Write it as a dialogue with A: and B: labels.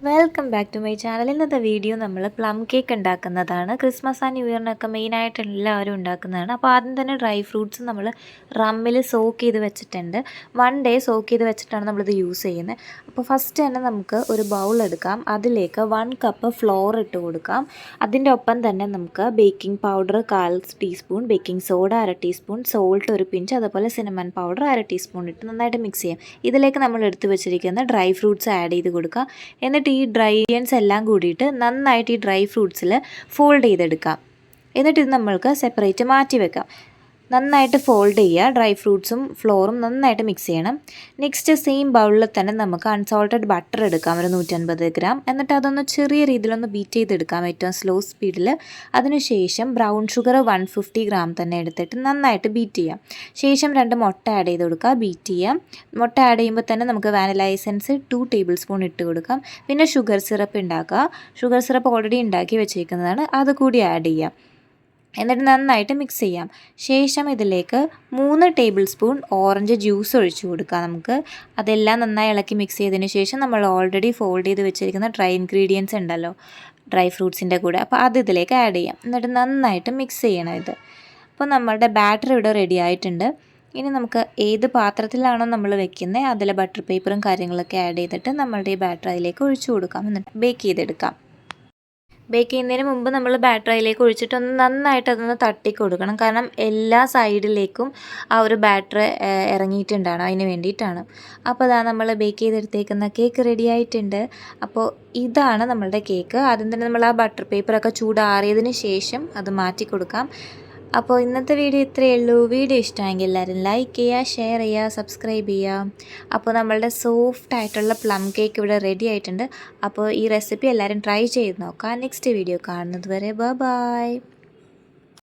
A: Welcome back to my channel. ഇന്നത്തെ video നമ്മൾ plum cake ഉണ്ടാക്കുന്നതാണ്. ക്രിസ്മസ് ആൻഡ് ന്യൂ ഇയറിനൊക്കെ മെയിനായിട്ട് എല്ലാവരും ഉണ്ടാക്കുന്നതാണ്. അപ്പോൾ ആദ്യം തന്നെ ഡ്രൈ ഫ്രൂട്ട്സ് നമ്മൾ റമ്മിൽ സോക്ക് ചെയ്ത് വെച്ചിട്ടുണ്ട്. 1 ഡേ സോക്ക് ചെയ്ത് വെച്ചിട്ടാണ് നമ്മളിത് യൂസ് ചെയ്യുന്നത്. അപ്പോൾ ഫസ്റ്റ് തന്നെ നമുക്ക് ഒരു ബൗൾ എടുക്കാം. അതിലേക്ക് 1 കപ്പ് ഫ്ലോർ ഇട്ട് കൊടുക്കാം. അതിൻ്റെ ഒപ്പം തന്നെ നമുക്ക് baking powder 1/4 teaspoon, baking soda 1/2 teaspoon, salt 1 pinch, അതുപോലെ സിനമൺ പൗഡർ 1/2 ടീസ്പൂൺ ഇട്ട് നന്നായിട്ട് മിക്സ് ചെയ്യാം. ഇതിലേക്ക് നമ്മൾ എടുത്ത് വെച്ചിരിക്കുന്ന ഡ്രൈ ഫ്രൂട്ട്സ് ആഡ് ചെയ്ത് കൊടുക്കുക. എന്നിട്ട് ഈ ഡ്രൈ ഇൻഗ്രീഡിയൻസ് എല്ലാം കൂടിയിട്ട് നന്നായിട്ട് ഈ ഡ്രൈ ഫ്രൂട്ട്സിൽ ഫോൾഡ് ചെയ്തെടുക്കാം. എന്നിട്ട് ഇത് നമ്മൾക്ക് സെപ്പറേറ്റ് മാറ്റി വെക്കാം. നന്നായിട്ട് ഫോൾഡ് ചെയ്യുക. ഡ്രൈ ഫ്രൂട്ട്സും ഫ്ലോറും നന്നായിട്ട് മിക്സ് ചെയ്യണം. നെക്സ്റ്റ് സെയിം ബൗളിൽ തന്നെ നമുക്ക് അൺസോൾട്ടഡ് ബട്ടർ എടുക്കാം, ഒരു 150 ഗ്രാം. എന്നിട്ട് അതൊന്ന് ചെറിയ രീതിയിലൊന്ന് ബീറ്റ് ചെയ്തെടുക്കാം, ഏറ്റവും സ്ലോ സ്പീഡിൽ. അതിനുശേഷം ബ്രൗൺ ഷുഗർ 150 ഗ്രാം തന്നെ എടുത്തിട്ട് നന്നായിട്ട് ബീറ്റ് ചെയ്യാം. ശേഷം 2 മുട്ട ആഡ് ചെയ്ത് കൊടുക്കുക, ബീറ്റ് ചെയ്യാം. മുട്ട ആഡ് ചെയ്യുമ്പോൾ തന്നെ നമുക്ക് വാനില എസൻസ് 2 ടേബിൾ സ്പൂൺ ഇട്ട് കൊടുക്കാം. പിന്നെ ഷുഗർ സിറപ്പ് ഉണ്ടാക്കുക. ഷുഗർ സിറപ്പ് ഓൾറെഡി ഉണ്ടാക്കി വെച്ചേക്കുന്നതാണ്, അത് കൂടി ആഡ് ചെയ്യാം. എന്നിട്ട് നന്നായിട്ട് മിക്സ് ചെയ്യാം. ശേഷം ഇതിലേക്ക് 3 ടേബിൾ സ്പൂൺ ഓറഞ്ച് ജ്യൂസ് ഒഴിച്ചു കൊടുക്കാം നമുക്ക്. അതെല്ലാം നന്നായി ഇളക്കി മിക്സ് ചെയ്തതിന് ശേഷം നമ്മൾ ഓൾറെഡി ഫോൾഡ് ചെയ്ത് വെച്ചിരിക്കുന്ന ഡ്രൈ ഇൻഗ്രീഡിയൻസ് ഉണ്ടല്ലോ, ഡ്രൈ ഫ്രൂട്ട്സിൻ്റെ കൂടെ, അപ്പോൾ അത് ഇതിലേക്ക് ആഡ് ചെയ്യാം. എന്നിട്ട് നന്നായിട്ട് മിക്സ് ചെയ്യണം ഇത്. അപ്പോൾ നമ്മളുടെ ബാറ്റർ ഇവിടെ റെഡി ആയിട്ടുണ്ട്. ഇനി നമുക്ക് ഏത് പാത്രത്തിലാണോ നമ്മൾ വെക്കുന്നത് അതിൽ ബട്ടർ പേപ്പറും കാര്യങ്ങളൊക്കെ ആഡ് ചെയ്തിട്ട് നമ്മളുടെ ഈ ബാറ്റർ അതിലേക്ക് ഒഴിച്ചു കൊടുക്കാം. എന്നിട്ട് ബേക്ക് ചെയ്തെടുക്കാം. ബേക്ക് ചെയ്യുന്നതിന് മുമ്പ് നമ്മൾ ബാറ്റർ അതിലേക്ക് ഒഴിച്ചിട്ടൊന്ന് നന്നായിട്ട് അതൊന്ന് തട്ടി കൊടുക്കണം. കാരണം എല്ലാ സൈഡിലേക്കും ആ ഒരു ബാറ്റർ ഇറങ്ങിയിട്ടുണ്ടാണ്, അതിന് വേണ്ടിയിട്ടാണ്. അപ്പോൾ അതാ നമ്മൾ ബേക്ക് ചെയ്തെടുത്തേക്കുന്ന കേക്ക് റെഡി ആയിട്ടുണ്ട്. അപ്പോൾ ഇതാണ് നമ്മളുടെ കേക്ക്. ആദ്യം തന്നെ നമ്മൾ ആ ബട്ടർ പേപ്പറൊക്കെ ചൂടാറിയതിന് ശേഷം അത് മാറ്റി കൊടുക്കാം. അപ്പോൾ ഇന്നത്തെ വീഡിയോ ഇത്രയേ ഉള്ളൂ. വീഡിയോ ഇഷ്ടമെങ്കിൽ എല്ലാവരും ലൈക്ക് ചെയ്യുക, ഷെയർ ചെയ്യുക, സബ്സ്ക്രൈബ് ചെയ്യുക. അപ്പോൾ നമ്മളുടെ സോഫ്റ്റ് ആയിട്ടുള്ള പ്ലം കേക്ക് ഇവിടെ റെഡി ആയിട്ടുണ്ട്. അപ്പോൾ ഈ റെസിപ്പി എല്ലാവരും ട്രൈ ചെയ്ത് നോക്കാം. നെക്സ്റ്റ് വീഡിയോ കാണുന്നത് വരെ ബൈ.